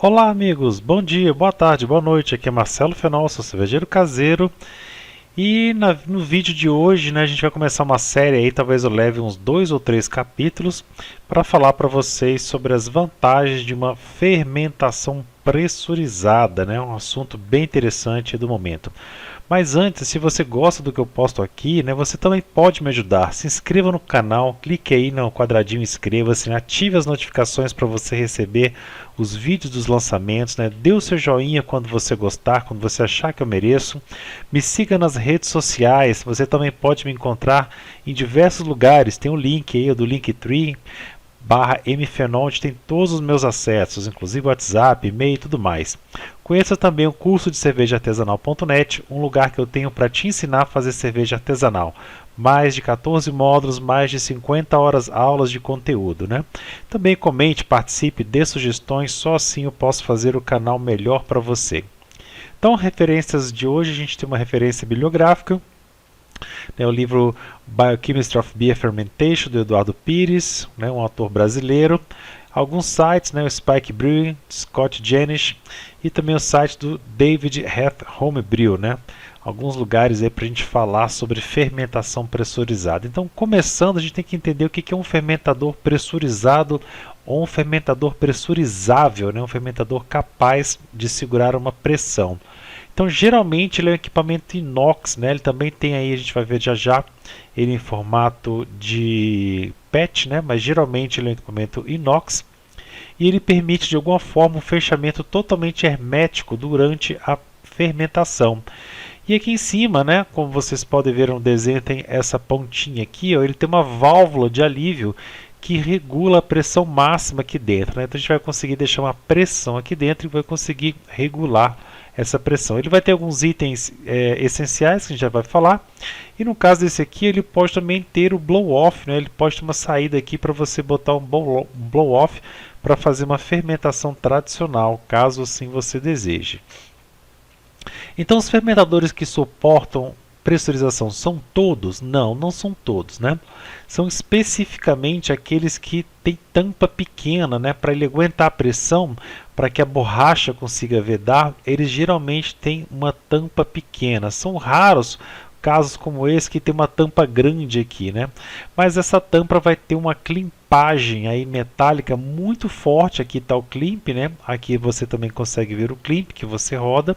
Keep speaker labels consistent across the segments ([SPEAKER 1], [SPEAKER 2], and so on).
[SPEAKER 1] Olá amigos, bom dia, boa tarde, boa noite, aqui é Marcelo Fenol, sou cervejeiro caseiro e no vídeo de hoje a gente vai começar uma série aí, talvez eu leve uns 2 ou 3 capítulos para falar para vocês sobre as vantagens de uma fermentação pressurizada, um assunto bem interessante do momento. Mas antes, se você gosta do que eu posto aqui, você também pode me ajudar. Se inscreva no canal, clique aí no quadradinho inscreva-se, ative as notificações para você receber os vídeos dos lançamentos, dê o seu joinha quando você gostar, quando você achar que eu mereço. Me siga nas redes sociais, você também pode me encontrar em diversos lugares, tem um link aí do Linktree, /mfenol, onde tem todos os meus acessos, inclusive WhatsApp, e-mail e tudo mais. Conheça também o curso de cervejaartesanal.net, um lugar que eu tenho para te ensinar a fazer cerveja artesanal. Mais de 14 módulos, mais de 50 horas aulas de conteúdo. Também comente, participe, dê sugestões, só assim eu posso fazer o canal melhor para você. Então, referências de hoje, a gente tem uma referência bibliográfica, o livro Biochemistry of Beer Fermentation, do Eduardo Pires, um autor brasileiro. Alguns sites, o Spike Brewing, Scott Jenisch, e também o site do David Heath Homebrew, alguns lugares aí para a gente falar sobre fermentação pressurizada. Então, começando, a gente tem que entender o que é um fermentador pressurizado ou um fermentador pressurizável, um fermentador capaz de segurar uma pressão. Então, geralmente ele é um equipamento inox, ele também tem aí, a gente vai ver já já, ele em formato de PET, mas geralmente ele é um equipamento inox e ele permite de alguma forma um fechamento totalmente hermético durante a fermentação. E aqui em cima, como vocês podem ver no desenho, tem essa pontinha aqui, ele tem uma válvula de alívio que regula a pressão máxima aqui dentro. Então a gente vai conseguir deixar uma pressão aqui dentro e vai conseguir regular essa pressão. Ele vai ter alguns itens essenciais que a gente já vai falar. E no caso desse aqui, ele pode também ter o blow-off. Ele pode ter uma saída aqui para você botar um blow-off para fazer uma fermentação tradicional, caso assim você deseje. Então, os fermentadores que suportam pressurização são todos? Não, não são todos. São especificamente aqueles que têm tampa pequena, para ele aguentar a pressão, para que a borracha consiga vedar, eles geralmente têm uma tampa pequena. São raros casos como esse que tem uma tampa grande aqui, mas essa tampa vai ter uma climpagem aí metálica muito forte. Aqui está o climp, aqui você também consegue ver o climp que você roda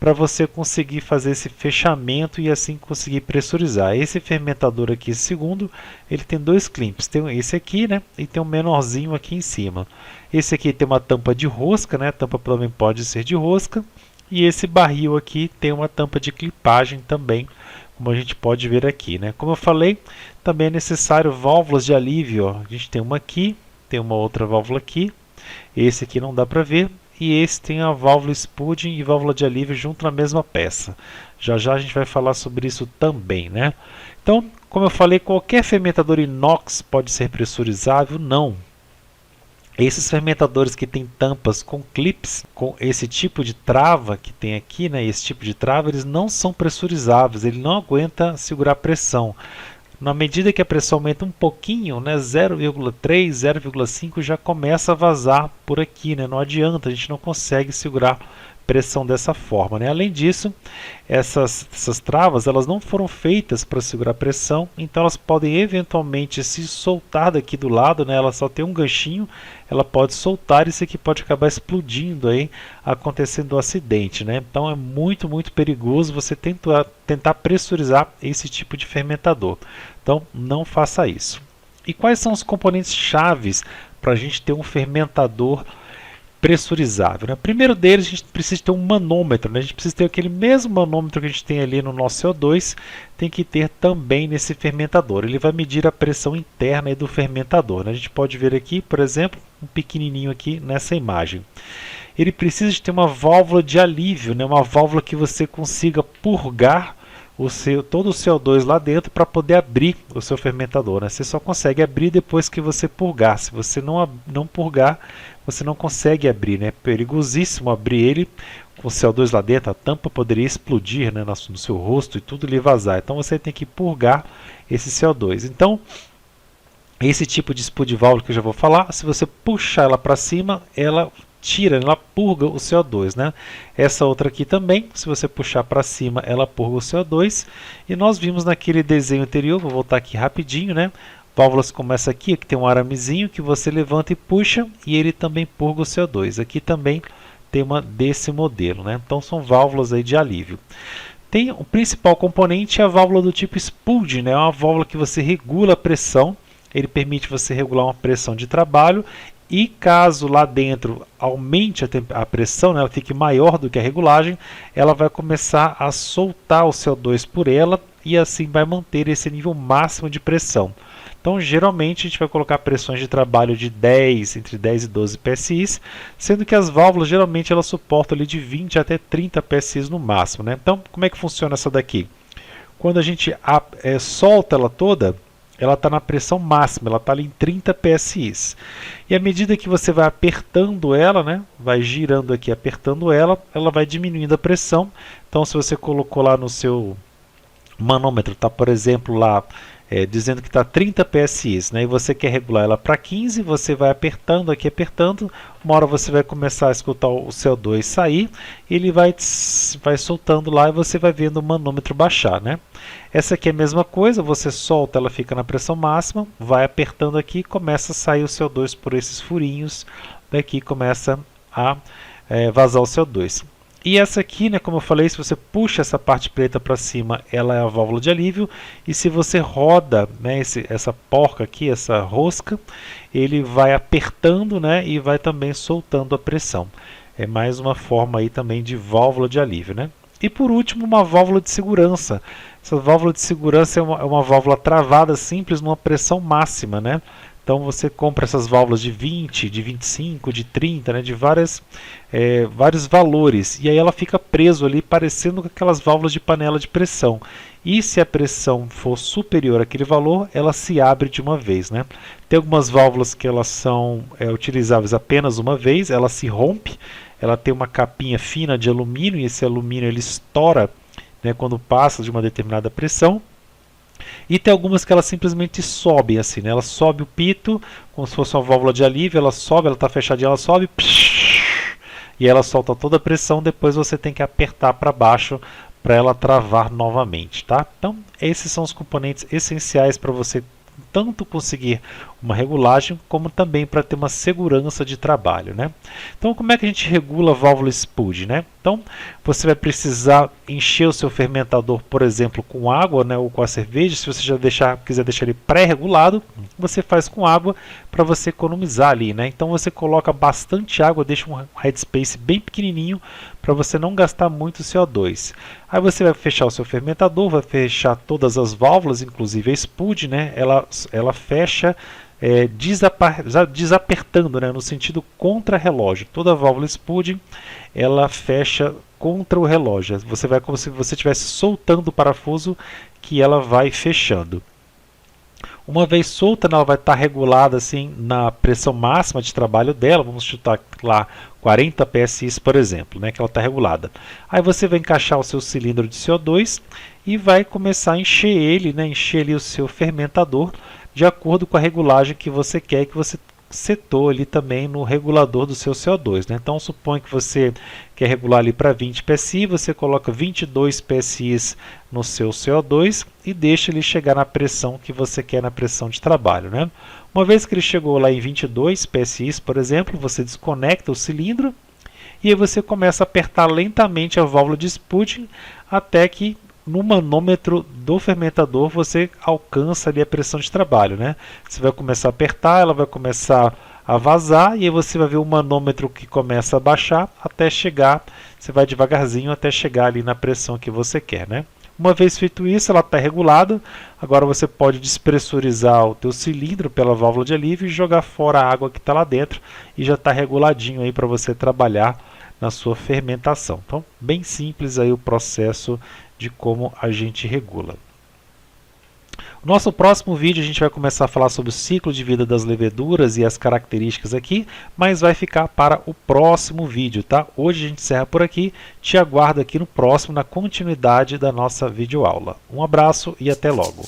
[SPEAKER 1] para você conseguir fazer esse fechamento e assim conseguir pressurizar. Esse fermentador aqui, segundo, ele tem 2 climps, tem esse aqui, e tem um menorzinho aqui em cima. Esse aqui tem uma tampa de rosca, a tampa também pode ser de rosca, e esse barril aqui tem uma tampa de clipagem também, como a gente pode ver aqui. Como eu falei, também é necessário válvulas de alívio. A gente tem uma aqui, tem uma outra válvula aqui, esse aqui não dá para ver, e esse tem a válvula spuding e válvula de alívio junto na mesma peça. Já já a gente vai falar sobre isso também. Então, como eu falei, qualquer fermentador inox pode ser pressurizável? Não. Esses fermentadores que têm tampas com clips, com esse tipo de trava que tem aqui, esse tipo de trava, eles não são pressurizáveis, ele não aguenta segurar pressão. Na medida que a pressão aumenta um pouquinho, 0,3, 0,5 já começa a vazar por aqui, não adianta, a gente não consegue segurar pressão dessa forma. Além disso, essas travas elas não foram feitas para segurar pressão, então elas podem eventualmente se soltar daqui do lado, ela só tem um ganchinho, ela pode soltar e isso aqui pode acabar explodindo, aí, acontecendo um acidente. Então é muito, muito perigoso você tentar pressurizar esse tipo de fermentador. Então não faça isso. E quais são os componentes chaves para a gente ter um fermentador pressurizável? Primeiro deles, a gente precisa ter um manômetro, a gente precisa ter aquele mesmo manômetro que a gente tem ali no nosso CO2, tem que ter também nesse fermentador. Ele vai medir a pressão interna do fermentador. A gente pode ver aqui, por exemplo, um pequenininho aqui nessa imagem. Ele precisa de ter uma válvula de alívio, uma válvula que você consiga purgar todo o CO2 lá dentro para poder abrir o seu fermentador. Você só consegue abrir depois que você purgar. Se você não purgar, você não consegue abrir. É perigosíssimo abrir ele com CO2 lá dentro. A tampa poderia explodir no seu rosto e tudo lhe vazar. Então você tem que purgar esse CO2. Então, esse tipo de spud valve que eu já vou falar, se você puxar ela para cima, ela tira, ela purga o CO2, né? Essa outra aqui também, se você puxar para cima, ela purga o CO2. E nós vimos naquele desenho anterior, vou voltar aqui rapidinho, né? Válvulas como essa aqui, que tem um aramezinho que você levanta e puxa, e ele também purga o CO2. Aqui também tem uma desse modelo, né? Então são válvulas aí de alívio. Tem o principal componente, é a válvula do tipo Spud, né? É uma válvula que você regula a pressão, ele permite você regular uma pressão de trabalho, e caso lá dentro aumente a pressão, né, ela fique maior do que a regulagem, ela vai começar a soltar o CO2 por ela, e assim vai manter esse nível máximo de pressão. Então, geralmente, a gente vai colocar pressões de trabalho de 10, entre 10 e 12 PSI, sendo que as válvulas, geralmente, elas suportam ali de 20 até 30 PSI no máximo, né? Então, como é que funciona essa daqui? Quando a gente solta ela toda, ela está na pressão máxima, ela está ali em 30 PSI. E à medida que você vai apertando ela, né, vai girando aqui, apertando ela, ela vai diminuindo a pressão. Então, se você colocou lá no seu manômetro, está, por exemplo, lá dizendo que está 30 PSI, né, e você quer regular ela para 15, você vai apertando aqui, apertando, uma hora você vai começar a escutar o CO2 sair, ele vai soltando lá e você vai vendo o manômetro baixar, né? Essa aqui é a mesma coisa, você solta, ela fica na pressão máxima, vai apertando aqui, começa a sair o CO2 por esses furinhos, daqui começa a vazar o CO2. E essa aqui, né, como eu falei, se você puxa essa parte preta para cima, ela é a válvula de alívio. E se você roda, né, essa porca aqui, essa rosca, ele vai apertando, né, e vai também soltando a pressão. É mais uma forma aí também de válvula de alívio, né? E por último, uma válvula de segurança. Essa válvula de segurança é uma válvula travada simples numa pressão máxima, né? Então você compra essas válvulas de 20, de 25, de 30, né, de vários valores. E aí ela fica preso ali, parecendo com aquelas válvulas de panela de pressão. E se a pressão for superior àquele valor, ela se abre de uma vez, né? Tem algumas válvulas que elas são utilizáveis apenas uma vez, ela se rompe, ela tem uma capinha fina de alumínio, e esse alumínio ele estoura, né, quando passa de uma determinada pressão. E tem algumas que elas simplesmente sobem assim, né? Ela sobe o pito, como se fosse uma válvula de alívio, ela sobe, ela está fechadinha, ela sobe, e ela solta toda a pressão, depois você tem que apertar para baixo para ela travar novamente, tá? Então, esses são os componentes essenciais para você tanto conseguir uma regulagem, como também para ter uma segurança de trabalho, né? Então, como é que a gente regula a válvula Spud, né? Então, você vai precisar encher o seu fermentador, por exemplo, com água, né, ou com a cerveja. Se você já quiser deixar ele pré-regulado, você faz com água para você economizar ali, né? Então, você coloca bastante água, deixa um headspace bem pequenininho para você não gastar muito CO2. Aí você vai fechar o seu fermentador, vai fechar todas as válvulas, inclusive a Spud, né? Ela fecha desapertando, né, no sentido contra-relógio. Toda válvula Spud, ela fecha contra o relógio. Você vai como se você estivesse soltando o parafuso, que ela vai fechando. Uma vez solta, ela vai estar regulada assim na pressão máxima de trabalho dela. Vamos chutar lá 40 PSI, por exemplo, né, que ela está regulada. Aí você vai encaixar o seu cilindro de CO2 e vai começar a encher ele, né, encher ali o seu fermentador de acordo com a regulagem que você quer, que você setou ali também no regulador do seu CO2, né? Então suponha que você quer regular ali para 20 PSI, você coloca 22 PSI no seu CO2 e deixa ele chegar na pressão que você quer, na pressão de trabalho, né? Uma vez que ele chegou lá em 22 PSI, por exemplo, você desconecta o cilindro e aí você começa a apertar lentamente a válvula de Spud até que no manômetro do fermentador você alcança ali a pressão de trabalho, né? Você vai começar a apertar, ela vai começar a vazar e aí você vai ver o manômetro que começa a baixar até chegar, você vai devagarzinho até chegar ali na pressão que você quer, né? Uma vez feito isso, ela está regulada. Agora você pode despressurizar o teu cilindro pela válvula de alívio e jogar fora a água que está lá dentro e já está reguladinho aí para você trabalhar na sua fermentação. Então, bem simples aí o processo de como a gente regula. No nosso próximo vídeo a gente vai começar a falar sobre o ciclo de vida das leveduras e as características aqui, mas vai ficar para o próximo vídeo, tá? Hoje a gente encerra por aqui, te aguardo aqui no próximo, na continuidade da nossa videoaula. Um abraço e até logo!